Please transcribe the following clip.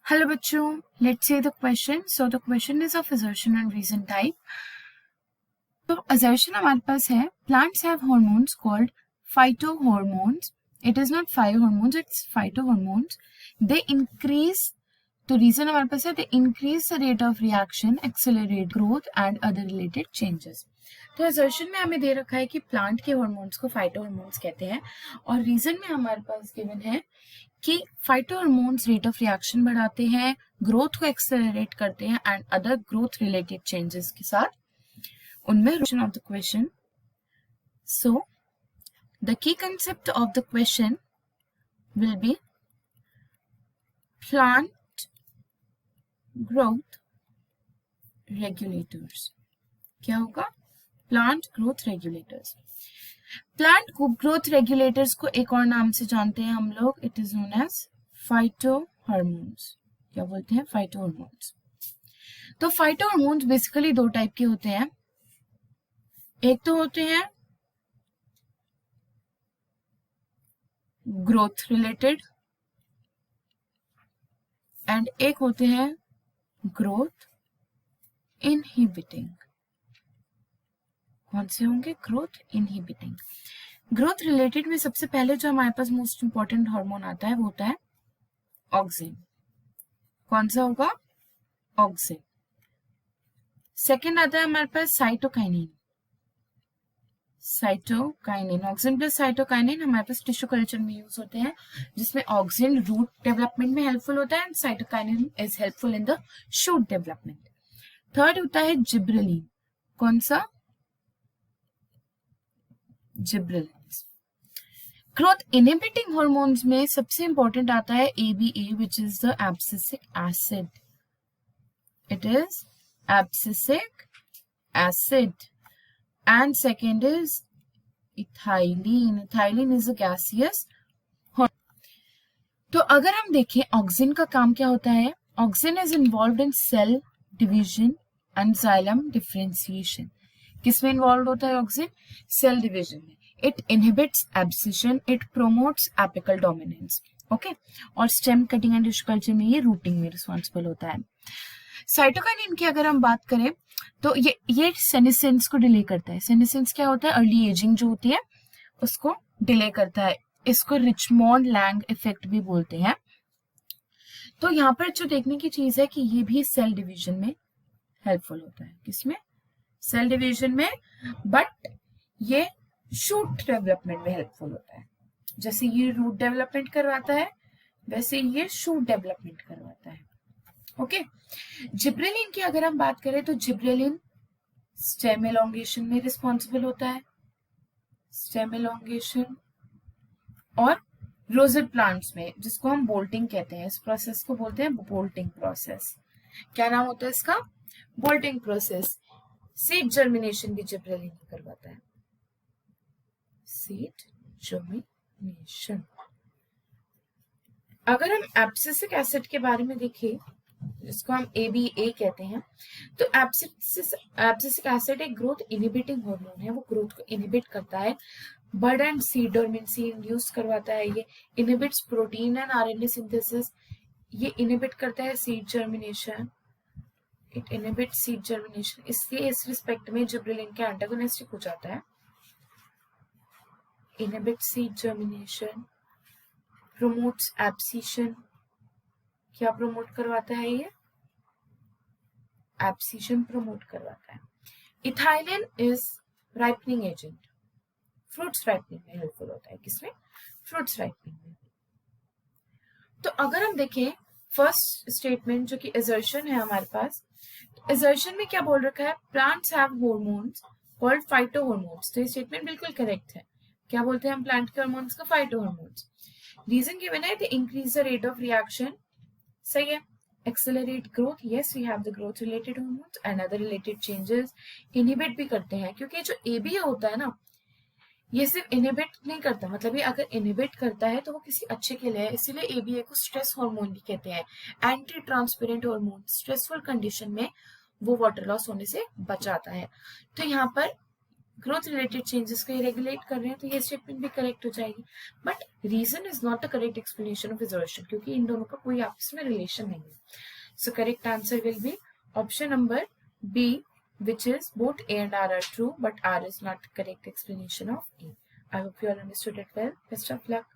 Hello बच्चों, let's say the question. So the question is of assertion and reason type. तो assertion हमारे पास है plants have hormones called phytohormones. It is not phytohormones, it's phytohormones. They increase, तो reason हमारे पास है they increase the rate of reaction, accelerate growth and other related changes. तो assertion में हमें दे रखा है कि प्लांट के हार्मोन्स को फाइटोहॉर्मोन्स कहते हैं और रीजन में हमारे पास गिवन है कि फाइटोहॉर्मोन्स रेट ऑफ रिएक्शन बढ़ाते हैं, ग्रोथ को एक्सेलरेट करते हैं and other growth related changes के साथ उनमें of the question. So the key concept of the question will be plant growth regulators. क्या होगा? Plant growth regulators. Plant growth regulators को एक और नाम से जानते हैं हम लोग. It is known as phytohormones. क्या बोलते हैं? फाइटोहॉर्मोन्स. तो फाइटोहॉर्मोन्स बेसिकली दो टाइप के होते हैं. एक तो होते हैं ग्रोथ रिलेटेड एंड एक होते हैं ग्रोथ इनहिबिटिंग. कौन से होंगे? Growth inhibiting. ग्रोथ रिलेटेड में सबसे पहले जो हमारे पास मोस्ट इंपॉर्टेंट हार्मोन आता है वो होता है ऑक्सिन. कौन सा होगा? ऑक्सिन. सेकेंड आता है हमारे पास cytokinin. Cytokinin, auxin plus cytokinin हमारे पास टिश्यू कल्चर में यूज होते हैं जिसमें ऑक्सिन रूट डेवलपमेंट में हेल्पफुल होता है and cytokinin is helpful in the shoot development. Third होता है जिब्रेलिन. कौन सा? जिब्रेलिन्स. ग्रोथ इनहिबिटिंग हार्मोन्स में सबसे इंपॉर्टेंट आता है ABA which is the abscisic acid. It is abscisic acid and second is ethylene. Ethylene is a gaseous. तो अगर हम देखें ऑक्सिन का काम क्या होता है? Auxin is involved in cell division and xylem differentiation. किसमें इन्वॉल्व होता है ऑक्सिन? सेल डिवीजन में. It inhibits abscission, it promotes apical dominance. Okay. और stem cutting and tissue culture में ये रूटिंग में रिस्पॉन्सिबल होता है. साइटोकाइनिन की अगर हम बात करें तो ये सेनेसेंस को डिले करता है. सेनेसेंस क्या होता है? अर्ली एजिंग जो होती है उसको डिले करता है. इसको रिचमोंड लैंग इफेक्ट भी बोलते हैं. तो यहाँ पर जो देखने की चीज है कि ये भी सेल डिवीजन में हेल्पफुल होता है. किसमें? सेल डिवीजन में. बट ये शूट डेवलपमेंट में हेल्पफुल होता है. जैसे ये रूट डेवलपमेंट करवाता है वैसे ये शूट डेवलपमेंट करवाता है. ओके. जिब्रेलिन की अगर हम बात करें तो जिब्रेलिन स्टेम एलोंगेशन में रिस्पॉन्सिबल होता है. स्टेम एलोंगेशन और रोजेट प्लांट्स में जिसको हम बोल्टिंग कहते हैं, इस प्रोसेस को बोलते हैं बोल्टिंग प्रोसेस. क्या नाम होता है इसका? Bolting process. सीड जर्मिनेशन भी जिब्रेलिन करवाता है. Seed germination. अगर हम एब्सिसिक एसिड के बारे में देखें जिसको हम ABA कहते हैं तो एब्सिसिक एसिड एक ग्रोथ इनहिबिटिंग हार्मोन है. वो ग्रोथ को इनहिबिट करता है. बड एंड सीड डोर्मेंसी इंड्यूस करवाता है. ये inhibits protein and RNA synthesis. ये इनहिबिट करता है seed germination. It inhibits seed germination. इसलिए इस रिस्पेक्ट में जिब्रेलिन के एंटागोनिस्टिक हो जाता है. Inhibits seed germination, promotes abscission. क्या प्रोमोट करवाता है ये? एब्सिशन प्रोमोट करवाता है. Ethylene is ripening agent. Fruits ripening में हेल्पफुल होता है. किसमें? फ्रूट्स राइपनिंग में. तो अगर हम देखें फर्स्ट स्टेटमेंट जो कि असर्शन है हमारे पास, असर्शन में क्या बोल रखा है? Plants have hormones called phytohormones. तो ये स्टेटमेंट बिल्कुल करेक्ट है. क्या बोलते हैं हम प्लांट के हार्मोन्स को? फाइटोहॉर्मोन्स. रीजन गिवन है, they increase the rate of reaction. सही है. Accelerate growth. Yes, we have the growth related hormones and other related changes. Inhibit भी करते हैं क्योंकि जो ABA होता है ना ये सिर्फ इनहिबिट नहीं करता. मतलब ये अगर इनहिबिट करता है तो वो किसी अच्छे के लिए है. इसीलिए ABA को स्ट्रेस हार्मोन भी कहते हैं. Anti transparent hormone. Stressful condition में वो वाटर लॉस होने से बचाता है. तो यहाँ पर ग्रोथ रिलेटेड चेंजेस को रेगुलेट कर रहे हैं, तो ये स्टेटमेंट भी करेक्ट हो जाएगी. But reason is not the correct explanation of evolution, क्योंकि इन दोनों का कोई आपस में रिलेशन नहीं है. So correct answer will be option number B, which is both A and R are true, but R is not correct explanation of A. I hope you all understood it well. Best of luck.